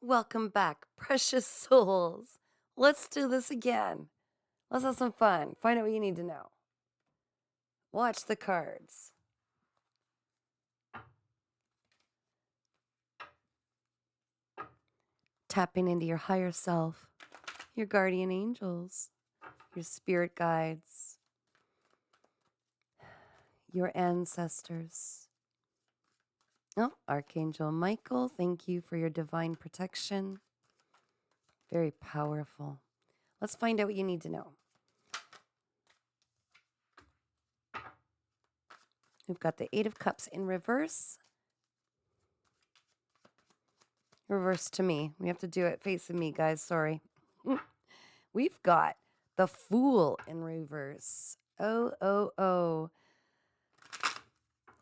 Welcome back, precious souls. Let's do this again. Let's have some fun. Find out what you need to know. Watch the cards. Tapping into your higher self, your guardian angels, your spirit guides, your ancestors. Oh, Archangel Michael, thank you for your divine protection. Very powerful. Let's find out what you need to know. We've got the Eight of Cups in reverse. Reverse to me. We have to do it facing me, guys. Sorry. We've got the Fool in reverse. Oh, oh, oh.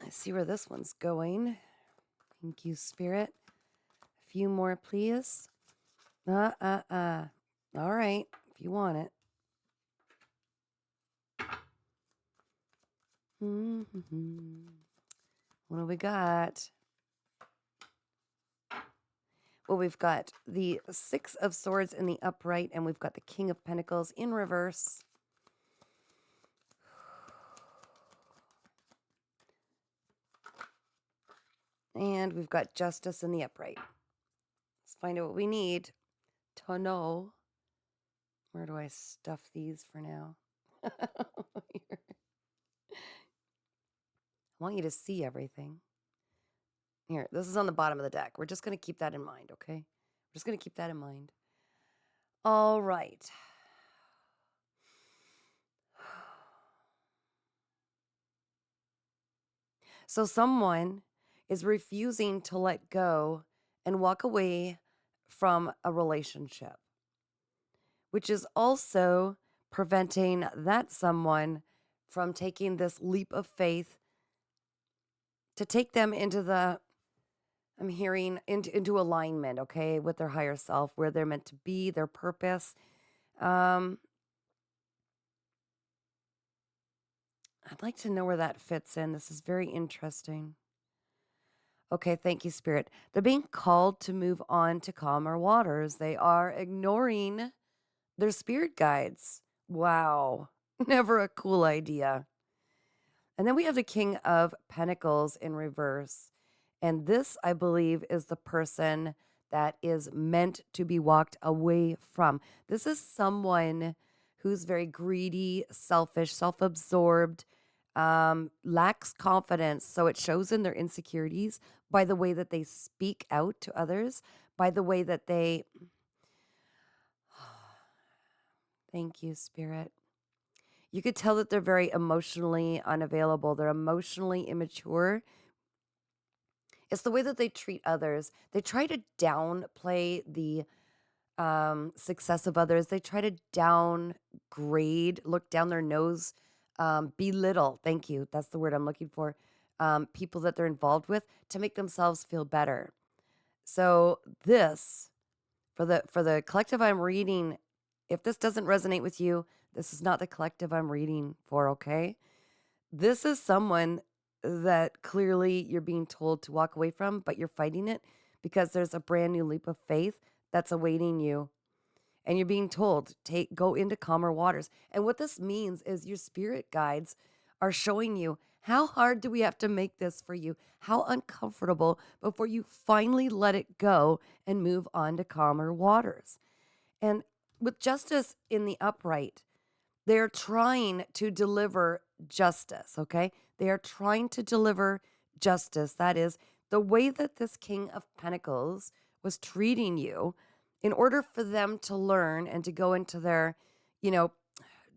I see where this one's going. Thank you, Spirit. A few more, please. All right, if you want it. What do we got? Well, we've got the Six of Swords in the upright, and we've got the King of Pentacles in reverse. And we've got Justice in the upright. Let's find out what we need to know. Where do I stuff these for now? I want you to see everything. Here, this is on the bottom of the deck. We're just going to keep that in mind, okay? We're just going to keep that in mind. All right. So someone is refusing to let go and walk away from a relationship, which is also preventing that someone from taking this leap of faith to take them into the, I'm hearing, into alignment, okay, with their higher self, where they're meant to be, their purpose. I'd like to know where that fits in. This is very interesting. Okay, thank you, Spirit. They're being called to move on to calmer waters. They are ignoring their spirit guides. Wow, never a cool idea. And then we have the King of Pentacles in reverse. And this, I believe, is the person that is meant to be walked away from. This is someone who's very greedy, selfish, self-absorbed, lacks confidence. So it shows in their insecurities by the way that they speak out to others, by the way that they... Thank you, Spirit. You could tell that they're very emotionally unavailable. They're emotionally immature. It's the way that they treat others. They try to downplay the success of others. They try to downgrade, look down their nose, belittle. Thank you. That's the word I'm looking for. People that they're involved with to make themselves feel better. So this, for the collective I'm reading, if this doesn't resonate with you, this is not the collective I'm reading for, okay? This is someone that clearly you're being told to walk away from, but you're fighting it because there's a brand new leap of faith that's awaiting you. And you're being told, go into calmer waters. And what this means is your spirit guides are showing you how hard do we have to make this for you? How uncomfortable before you finally let it go and move on to calmer waters. And with justice in the upright, they're trying to deliver justice, okay? They are trying to deliver justice. That is, the way that this King of Pentacles was treating you, in order for them to learn and to go into their,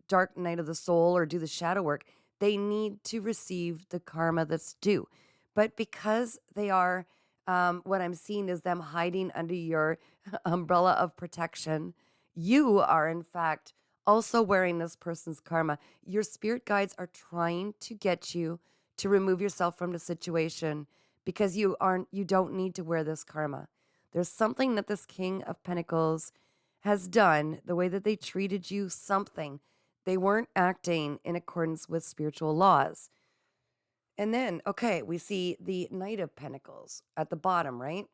dark night of the soul or do the shadow work, they need to receive the karma that's due. But because they are, what I'm seeing is them hiding under your umbrella of protection, you are, in fact, also wearing this person's karma. Your spirit guides are trying to get you to remove yourself from the situation because you don't need to wear this karma. There's something that this King of Pentacles has done, the way that they treated you, something. They weren't acting in accordance with spiritual laws. And then, okay, we see the Knight of Pentacles at the bottom, right?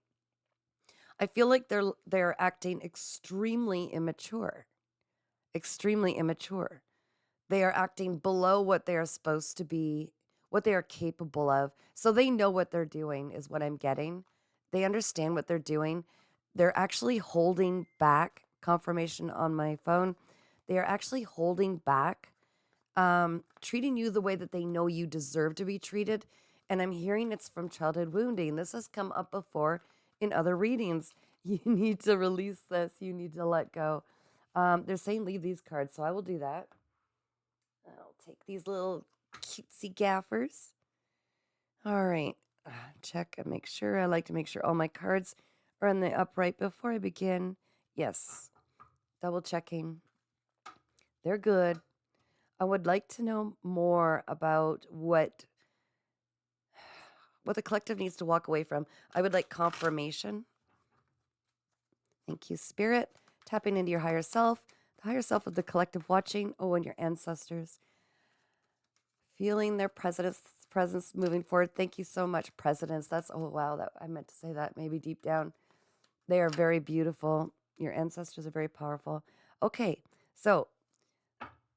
I feel like they're acting extremely immature. Extremely immature. They are acting below what they are supposed to be, what they are capable of. So they know what they're doing, is what I'm getting. They understand what they're doing. They're actually holding back confirmation on my phone. They are actually holding back, treating you the way that they know you deserve to be treated. And I'm hearing it's from childhood wounding. This has come up before in other readings. You need to release this. You need to let go. They're saying leave these cards, so I will do that. I'll take these little cutesy gaffers. All right. Check and make sure. I like to make sure all my cards are in the upright before I begin. Yes. Double checking. They're good. I would like to know more about what the collective needs to walk away from. I would like confirmation. Thank you, Spirit. Tapping into your higher self, the higher self of the collective watching. Oh, and your ancestors. Feeling their presence moving forward. Thank you so much, presidents. That's, oh, wow, that I meant to say that maybe deep down. They are very beautiful. Your ancestors are very powerful. Okay, so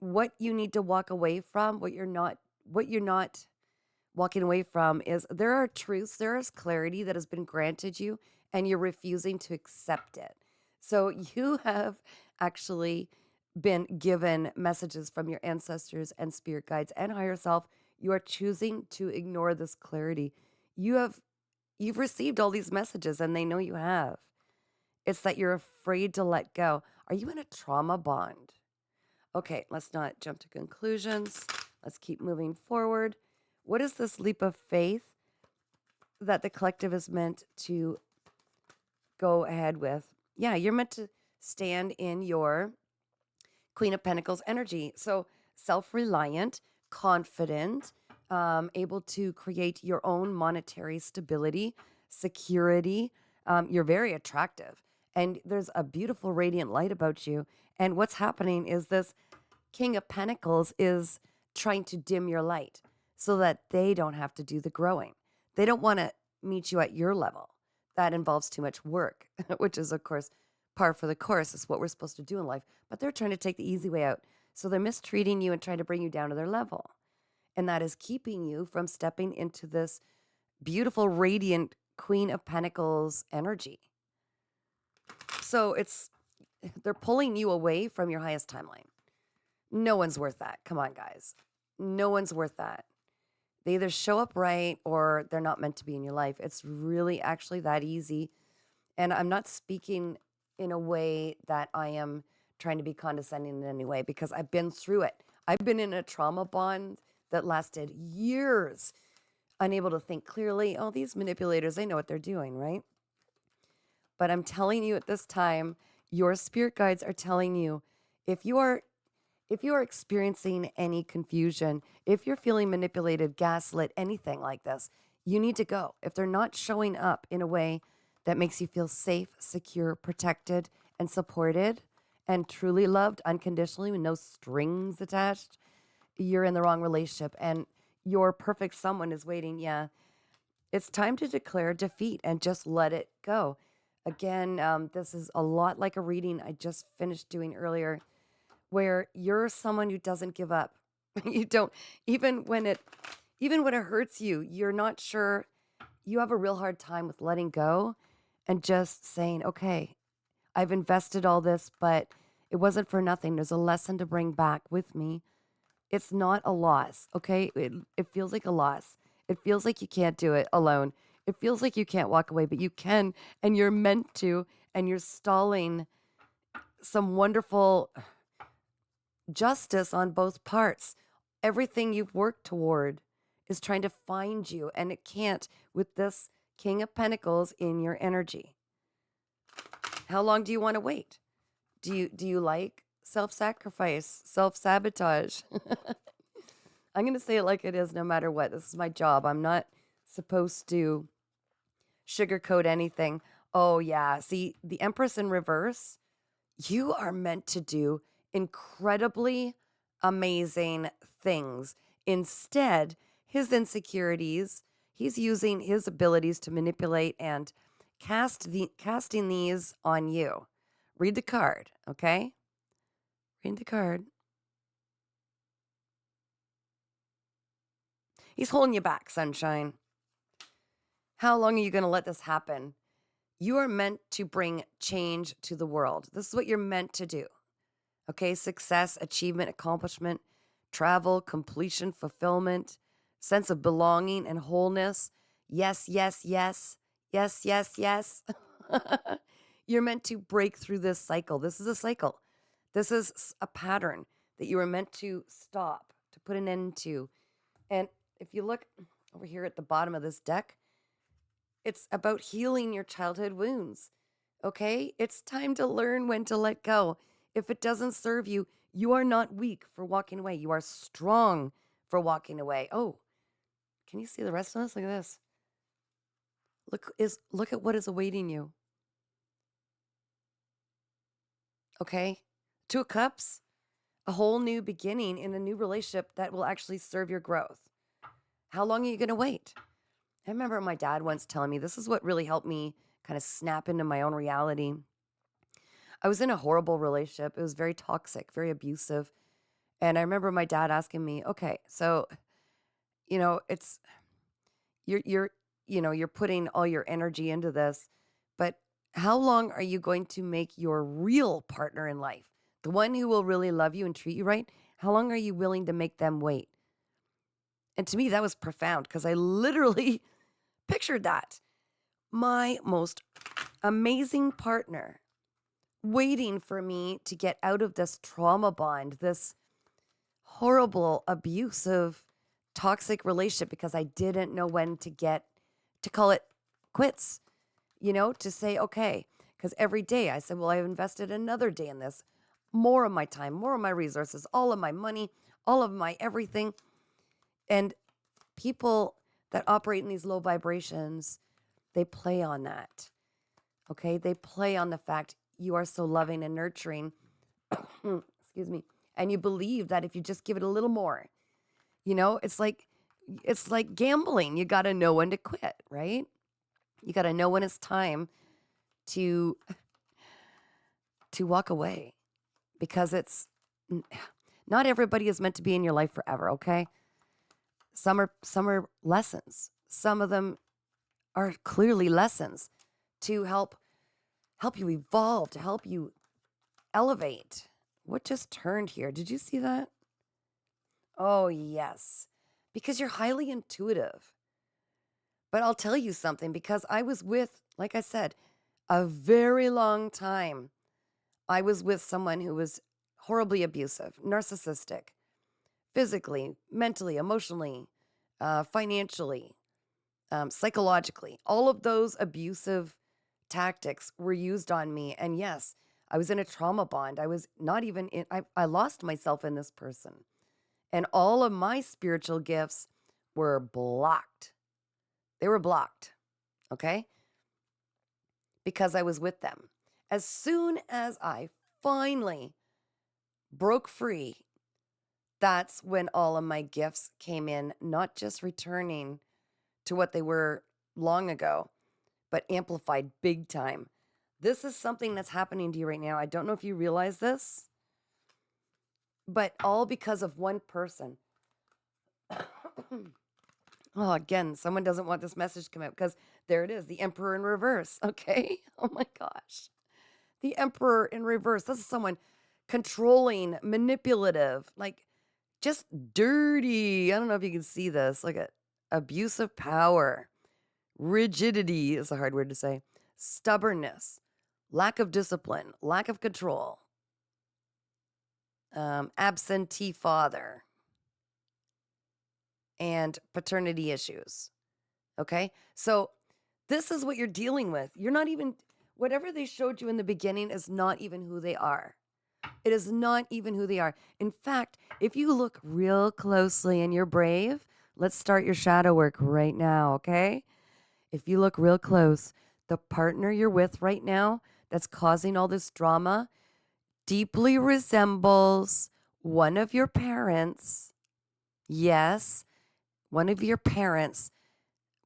what you need to walk away from, what you're not walking away from is there are truths, there is clarity that has been granted you, and you're refusing to accept it. So you have actually been given messages from your ancestors and spirit guides and higher self. You are choosing to ignore this clarity. You've received all these messages and they know you have. It's that you're afraid to let go. Are you in a trauma bond? Okay, let's not jump to conclusions. Let's keep moving forward. What is this leap of faith that the collective is meant to go ahead with? Yeah, you're meant to stand in your Queen of Pentacles energy. So self-reliant, confident, able to create your own monetary stability, security. You're very attractive. And there's a beautiful radiant light about you. And what's happening is this King of Pentacles is trying to dim your light so that they don't have to do the growing. They don't want to meet you at your level. That involves too much work, which is, of course, par for the course. It's what we're supposed to do in life. But they're trying to take the easy way out. So they're mistreating you and trying to bring you down to their level. And that is keeping you from stepping into this beautiful, radiant Queen of Pentacles energy. So they're pulling you away from your highest timeline. No one's worth that. Come on, guys. No one's worth that. They either show up right or they're not meant to be in your life. It's really actually that easy. And I'm not speaking in a way that I am trying to be condescending in any way because I've been through it. I've been in a trauma bond that lasted years, unable to think clearly. Oh, these manipulators, they know what they're doing, right? But I'm telling you at this time, your spirit guides are telling you if you are experiencing any confusion, if you're feeling manipulated, gaslit, anything like this, you need to go. If they're not showing up in a way that makes you feel safe, secure, protected, and supported, and truly loved unconditionally with no strings attached, you're in the wrong relationship and your perfect someone is waiting. Yeah, it's time to declare defeat and just let it go. Again, this is a lot like a reading I just finished doing earlier, where you're someone who doesn't give up. You don't, even when it hurts you, you're not sure. You have a real hard time with letting go and just saying, okay, I've invested all this, but it wasn't for nothing. There's a lesson to bring back with me. It's not a loss, okay? It feels like a loss. It feels like you can't do it alone. It feels like you can't walk away, but you can, and you're meant to, and you're stalling some wonderful justice on both parts. Everything you've worked toward is trying to find you, and it can't with this King of Pentacles in your energy. How long do you want to wait? Do you like self-sacrifice, self-sabotage? I'm going to say it like it is no matter what. This is my job. I'm not supposed to sugarcoat anything. Oh, yeah. See, the Empress in reverse, you are meant to do incredibly amazing things. Instead, his insecurities, he's using his abilities to manipulate and casting these on you. Read the card, okay? Read the card. He's holding you back, sunshine. How long are you going to let this happen? You are meant to bring change to the world. This is what you're meant to do. Okay? Success, achievement, accomplishment, travel, completion, fulfillment, sense of belonging and wholeness. Yes, yes, yes. Yes, yes, yes. You're meant to break through this cycle. This is a cycle. This is a pattern that you are meant to stop, to put an end to. And if you look over here at the bottom of this deck, it's about healing your childhood wounds. Okay? It's time to learn when to let go. If it doesn't serve you, you are not weak for walking away. You are strong for walking away. Oh, can you see the rest of this? Look at this. Look at what is awaiting you. Okay? 2 of Cups, a whole new beginning in a new relationship that will actually serve your growth. How long are you going to wait? I remember my dad once telling me this is what really helped me kind of snap into my own reality. I was in a horrible relationship. It was very toxic, very abusive. And I remember my dad asking me, okay, so, it's, you're putting all your energy into this, but how long are you going to make your real partner in life, the one who will really love you and treat you right? How long are you willing to make them wait? And to me, that was profound because I literally pictured that. My most amazing partner waiting for me to get out of this trauma bond, this horrible, abusive, toxic relationship because I didn't know when to call it quits, to say, okay. Because every day I said, well, I've invested another day in this, more of my time, more of my resources, all of my money, all of my everything. And people that operate in these low vibrations, they play on that. Okay? They play on the fact you are so loving and nurturing. Excuse me. And you believe that if you just give it a little more, it's like gambling. You got to know when to quit, right? You got to know when it's time to walk away, because it's not everybody is meant to be in your life forever, okay? Some are lessons. Some of them are clearly lessons to help you evolve, to help you elevate. What just turned here? Did you see that? Oh, yes. Because you're highly intuitive. But I'll tell you something, because I was with, like I said, a very long time. I was with someone who was horribly abusive, narcissistic, physically, mentally, emotionally, financially, psychologically. All of those abusive tactics were used on me. And yes, I was in a trauma bond. I was not even in, I lost myself in this person. And all of my spiritual gifts were blocked. They were blocked. Okay? Because I was with them. As soon as I finally broke free, that's when all of my gifts came in, not just returning to what they were long ago, but amplified big time. This is something that's happening to you right now. I don't know if you realize this, but all because of one person. Oh, again, someone doesn't want this message to come out, because there it is, the Emperor in reverse, okay? Oh my gosh. The Emperor in reverse. This is someone controlling, manipulative, like just dirty. I don't know if you can see this, like abuse of power. Rigidity is a hard word to say. Stubbornness, lack of discipline, lack of control, absentee father, and paternity issues. Okay? So this is what you're dealing with. You're not even, whatever they showed you in the beginning is not even who they are. It is not even who they are. In fact, if you look real closely and you're brave, let's start your shadow work right now, okay? If you look real close, the partner you're with right now that's causing all this drama deeply resembles one of your parents. Yes, one of your parents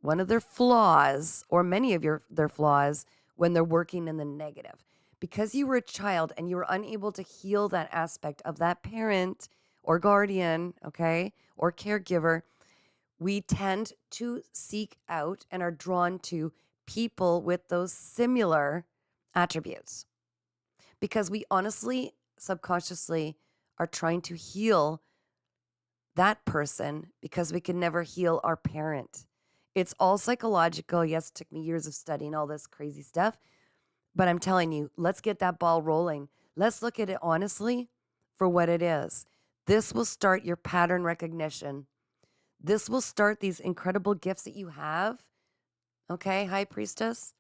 one of their flaws, or many of their flaws, when they're working in the negative. Because you were a child and you were unable to heal that aspect of that parent or guardian, okay, or caregiver, we tend to seek out and are drawn to people with those similar attributes because we honestly, subconsciously, are trying to heal that person because we can never heal our parent. It's all psychological. Yes, it took me years of studying all this crazy stuff, but I'm telling you, let's get that ball rolling. Let's look at it honestly for what it is. This will start your pattern recognition. This will start these incredible gifts that you have. Okay, High Priestess?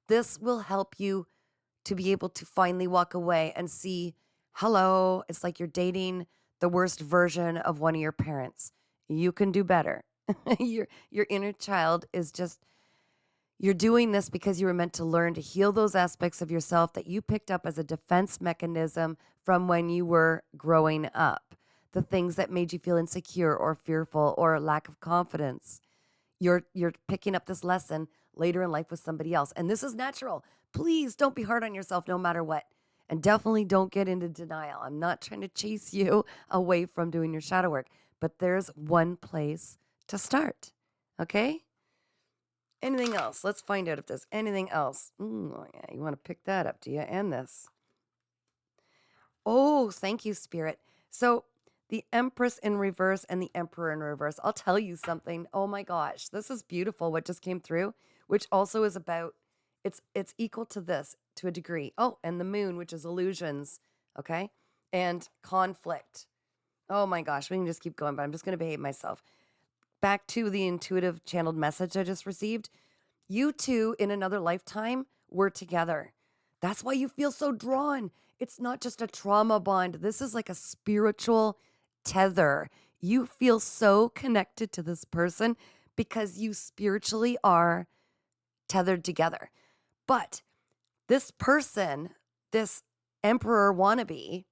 This will help you to be able to finally walk away and see, hello, it's like you're dating the worst version of one of your parents. You can do better. Your inner child is just, you're doing this because you were meant to learn to heal those aspects of yourself that you picked up as a defense mechanism from when you were growing up. The things that made you feel insecure or fearful or lack of confidence. You're picking up this lesson later in life with somebody else. And this is natural. Please don't be hard on yourself no matter what. And definitely don't get into denial. I'm not trying to chase you away from doing your shadow work, but there's one place to start. Okay? Anything else? Let's find out if there's anything else. Oh, yeah, you want to pick that up, do you? And this. Oh, thank you, Spirit. So the Empress in reverse and the Emperor in reverse. I'll tell you something. Oh my gosh, this is beautiful what just came through, which also is about, it's equal to this to a degree. Oh, and the Moon, which is illusions, okay? And conflict. Oh my gosh, we can just keep going, but I'm just going to behave myself. Back to the intuitive channeled message I just received. You two in another lifetime were together. That's why you feel so drawn. It's not just a trauma bond. This is like a spiritual tether. You feel so connected to this person because you spiritually are tethered together. But this person, this emperor wannabe,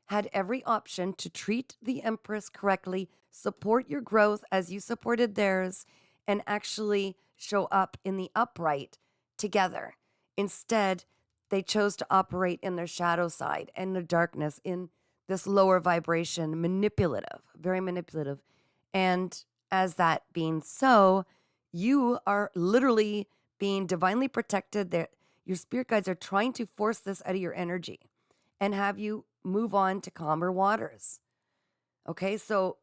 had every option to treat the Empress correctly, support your growth as you supported theirs, and actually show up in the upright together. Instead, they chose to operate in their shadow side and the darkness, in this lower vibration, manipulative, very manipulative. And as that being so, you are literally being divinely protected. Your spirit guides are trying to force this out of your energy and have you move on to calmer waters. Okay, so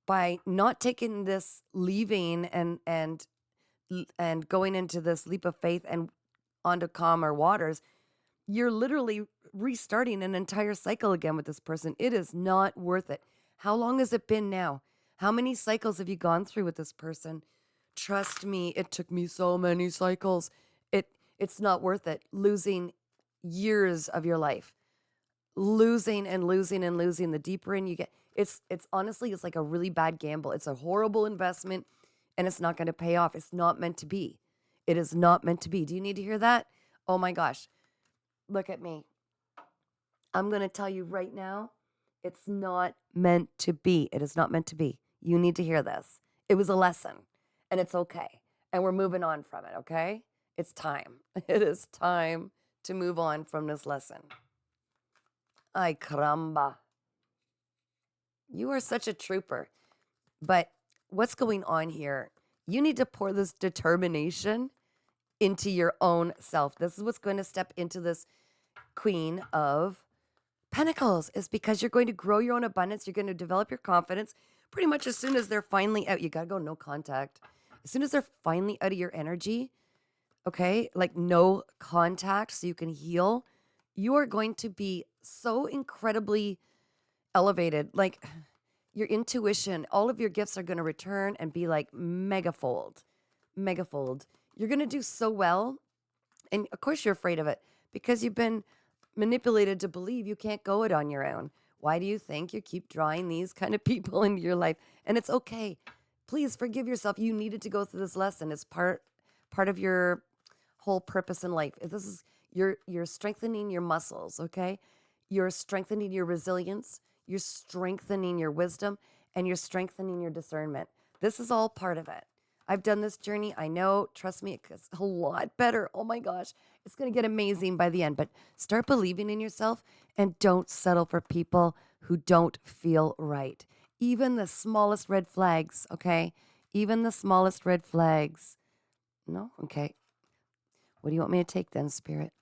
by not taking this leaving and going into this leap of faith and onto calmer waters, you're literally restarting an entire cycle again with this person. It is not worth it. How long has it been now? How many cycles have you gone through with this person? Trust me, it took me so many cycles. It's not worth it. Losing years of your life. Losing and losing and losing. The deeper in you get, it's honestly, it's like a really bad gamble. It's a horrible investment and it's not going to pay off. It's not meant to be. It is not meant to be. Do you need to hear that? Oh my gosh. Look at me. I'm going to tell you right now, it's not meant to be. It is not meant to be. You need to hear this. It was a lesson and it's okay. And we're moving on from it, okay? It's time. It is time to move on from this lesson. Ay, caramba. You are such a trooper. But what's going on here? You need to pour this determination into your own self. This is what's going to step into this Queen of Pentacles, is because you're going to grow your own abundance. You're going to develop your confidence pretty much as soon as they're finally out. You got to go no contact. As soon as they're finally out of your energy, okay, like no contact so you can heal, you are going to be so incredibly elevated. Like your intuition, all of your gifts are going to return and be like megafold. You're going to do so well. And of course you're afraid of it because you've been manipulated to believe you can't go it on your own. Why do you think you keep drawing these kind of people into your life? And it's okay. Please forgive yourself. You needed to go through this lesson. It's part of your whole purpose in life. This is you're strengthening your muscles, okay? You're strengthening your resilience, you're strengthening your wisdom, and you're strengthening your discernment. This is all part of it. I've done this journey. I know. Trust me, it's a lot better. Oh my gosh. It's going to get amazing by the end. But start believing in yourself and don't settle for people who don't feel right. Even the smallest red flags, okay? Even the smallest red flags. No? Okay. What do you want me to take then, Spirit?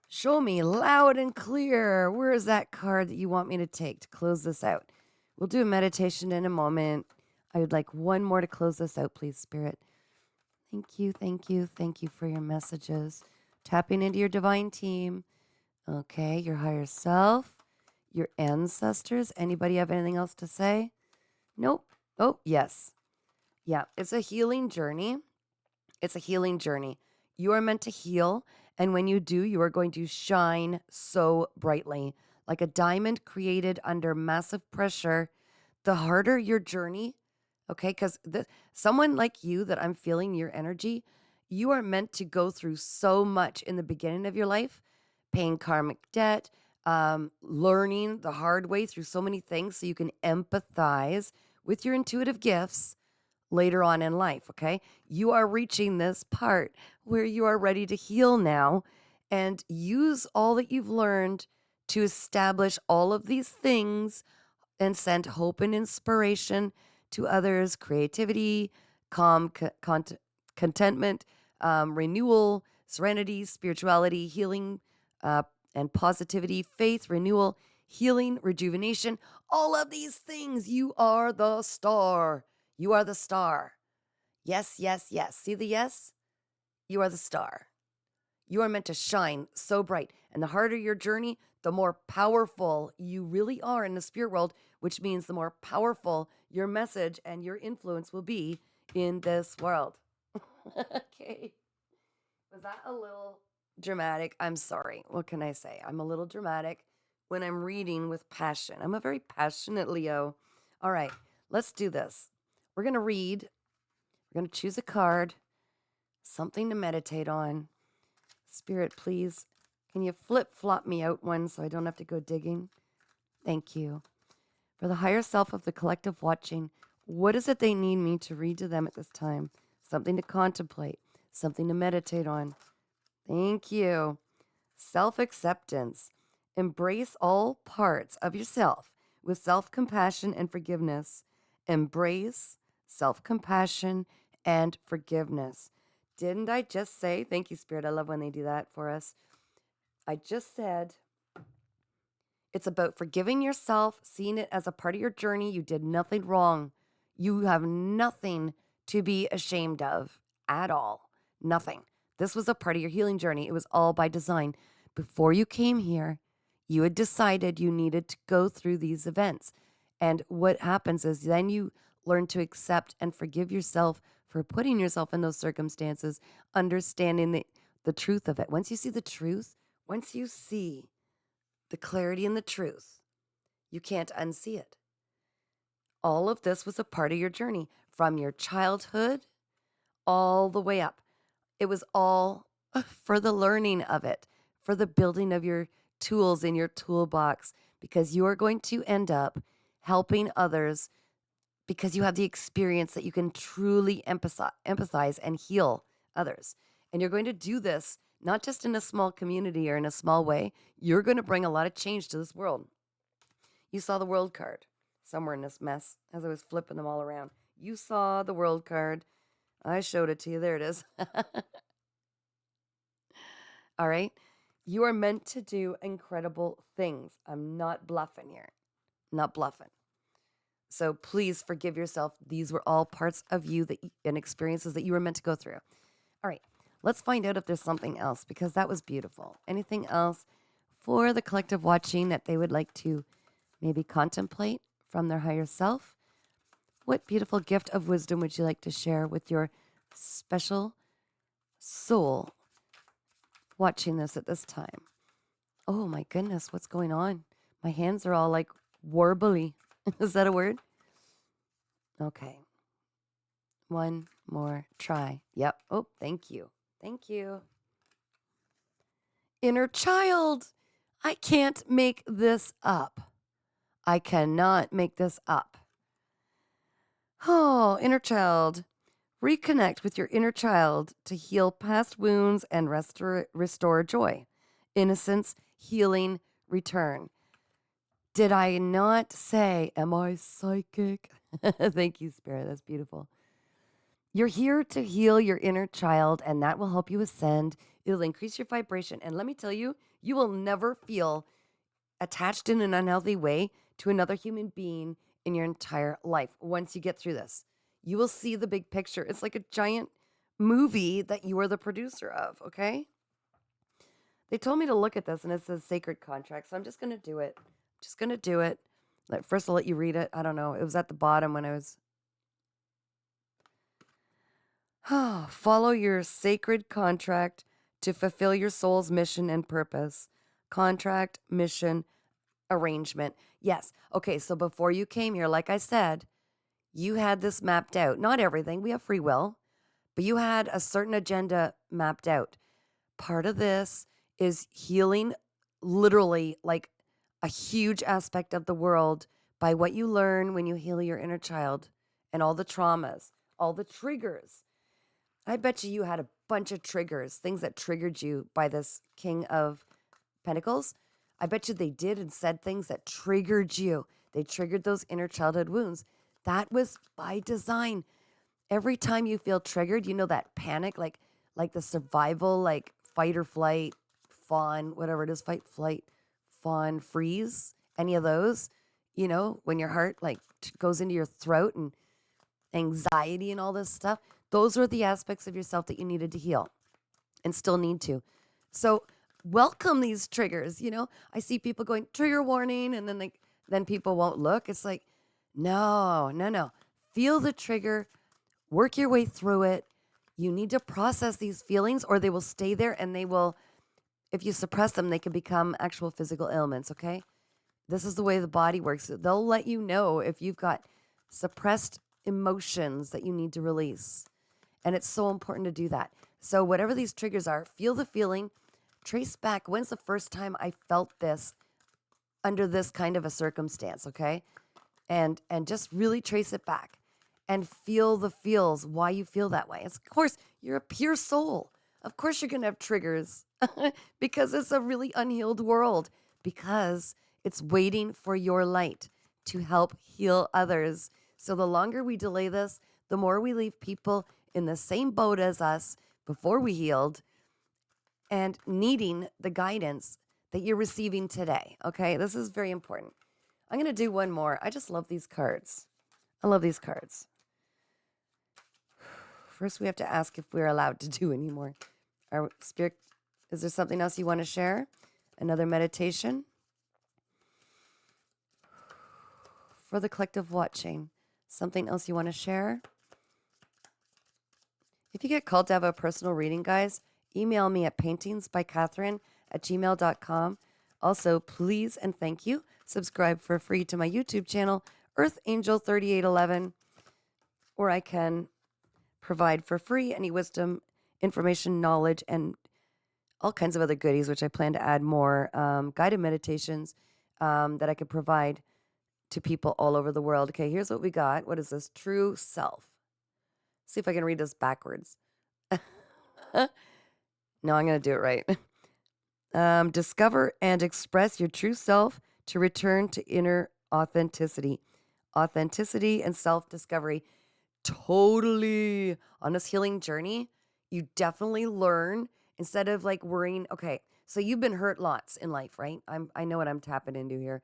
Show me loud and clear. Where is that card that you want me to take to close this out? We'll do a meditation in a moment. I would like one more to close this out, please, Spirit. Thank you, thank you, thank you for your messages. Tapping into your divine team. Okay, your higher self, your ancestors. Anybody have anything else to say? Nope. Oh, yes. Yeah, it's a healing journey. It's a healing journey. You are meant to heal. And when you do, you are going to shine so brightly, like a diamond created under massive pressure. The harder your journey, okay, because someone like you that I'm feeling your energy, you are meant to go through so much in the beginning of your life, paying karmic debt, learning the hard way through so many things so you can empathize with your intuitive gifts later on in life, okay? You are reaching this part where you are ready to heal now and use all that you've learned to establish all of these things and send hope and inspiration to others, creativity, contentment, renewal, serenity, spirituality, healing, and positivity, faith, renewal, healing, rejuvenation, all of these things. You are the star. You are the star. Yes, yes, yes. See the yes? You are the star. You are meant to shine so bright. And the harder your journey, the more powerful you really are in the spirit world, which means the more powerful your message and your influence will be in this world. Okay. Was that a little dramatic? I'm sorry. What can I say? I'm a little dramatic when I'm reading with passion. I'm a very passionate Leo. All right, let's do this. We're going to read. We're going to choose a card, something to meditate on. Spirit, please, can you flip-flop me out one so I don't have to go digging? Thank you. For the higher self of the collective watching, what is it they need me to read to them at this time? Something to contemplate, something to meditate on. Thank you. Self-acceptance. Embrace all parts of yourself with self-compassion and forgiveness. Embrace self-compassion and forgiveness. Didn't I just say, thank you, Spirit, I love when they do that for us. I just said, it's about forgiving yourself, seeing it as a part of your journey. You did nothing wrong. You have nothing to be ashamed of at all. Nothing. This was a part of your healing journey. It was all by design. Before you came here, you had decided you needed to go through these events. And what happens is then you learn to accept and forgive yourself for putting yourself in those circumstances, understanding the truth of it. Once you see the truth, once you see the clarity and the truth, you can't unsee it. All of this was a part of your journey from your childhood all the way up. It was all for the learning of it, for the building of your tools in your toolbox, because you are going to end up helping others because you have the experience that you can truly empathize and heal others. And you're going to do this not just in a small community or in a small way. You're going to bring a lot of change to this world. You saw the world card somewhere in this mess as I was flipping them all around. You saw the world card. I showed it to you. There it is. All right. You are meant to do incredible things. I'm not bluffing here. Not bluffing. So please forgive yourself. These were all parts of you and experiences that you were meant to go through. All right. Let's find out if there's something else, because that was beautiful. Anything else for the collective watching that they would like to maybe contemplate from their higher self? What beautiful gift of wisdom would you like to share with your special soul watching this at this time? Oh my goodness, what's going on? My hands are all like warbly. Is that a word? Okay. One more try. Yep. Oh, thank you. Thank you. Inner child. I can't make this up. I cannot make this up. Oh, inner child. Reconnect with your inner child to heal past wounds and restore joy, innocence, healing, return. Did I not say, am I psychic? Thank you, Spirit. That's beautiful. You're here to heal your inner child, and that will help you ascend. It'll increase your vibration. And let me tell you, you will never feel attached in an unhealthy way to another human being in your entire life once you get through this. You will see the big picture. It's like a giant movie that you are the producer of, okay? They told me to look at this, and it says sacred contract, so I'm just going to do it. Just going to do it. First, I'll let you read it. I don't know. It was at the bottom when I was... Follow your sacred contract to fulfill your soul's mission and purpose. Contract, mission, arrangement. Yes. Okay, so before you came here, like I said, you had this mapped out. Not everything. We have free will. But you had a certain agenda mapped out. Part of this is healing literally like a huge aspect of the world by what you learn when you heal your inner child and all the traumas, all the triggers. I bet you had a bunch of triggers, things that triggered you by this King of Pentacles. I bet you they did and said things that triggered you. They triggered those inner childhood wounds. That was by design. Every time you feel triggered, you know that panic, like the survival, like fight or flight, fawn, whatever it is, fight, flight, fawn, freeze, any of those, you know, when your heart like goes into your throat and anxiety and all this stuff. Those are the aspects of yourself that you needed to heal and still need to. So welcome these triggers. You know, I see people going trigger warning, and then people won't look. It's like, no. Feel the trigger, work your way through it. You need to process these feelings or they will stay there, and they will, if you suppress them, they can become actual physical ailments, okay? This is the way the body works. They'll let you know if you've got suppressed emotions that you need to release. And it's so important to do that. So whatever these triggers are, feel the feeling, trace back. When's the first time I felt this under this kind of a circumstance, okay? And just really trace it back and feel the feels, why you feel that way. Of course, you're a pure soul. Of course you're going to have triggers because it's a really unhealed world, because it's waiting for your light to help heal others. So the longer we delay this, the more we leave people in the same boat as us before we healed and needing the guidance that you're receiving today. Okay, this is very important. I'm going to do one more. I just love these cards. I love these cards. First, we have to ask if we're allowed to do any more. Our spirit, is there something else you want to share? Another meditation? For the collective watching, something else you want to share? If you get called to have a personal reading, guys, email me at paintingsbycatherine@gmail.com. Also, please and thank you, subscribe for free to my YouTube channel, Earth Angel 3811, where I can provide for free any wisdom, information, knowledge, and all kinds of other goodies, which I plan to add more guided meditations that I could provide to people all over the world. Okay, here's what we got. What is this? True self. See if I can read this backwards. No, I'm going to do it right. Discover and express your true self to return to inner authenticity. Authenticity and self-discovery. Totally. On this healing journey, you definitely learn, instead of like worrying. Okay, so you've been hurt lots in life, right? I know what I'm tapping into here.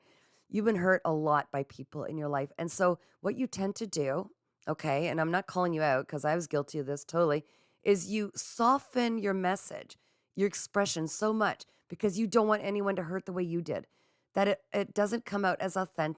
You've been hurt a lot by people in your life. And so what you tend to do, okay, and I'm not calling you out because I was guilty of this totally, is you soften your message, your expression so much because you don't want anyone to hurt the way you did, that it doesn't come out as authentic.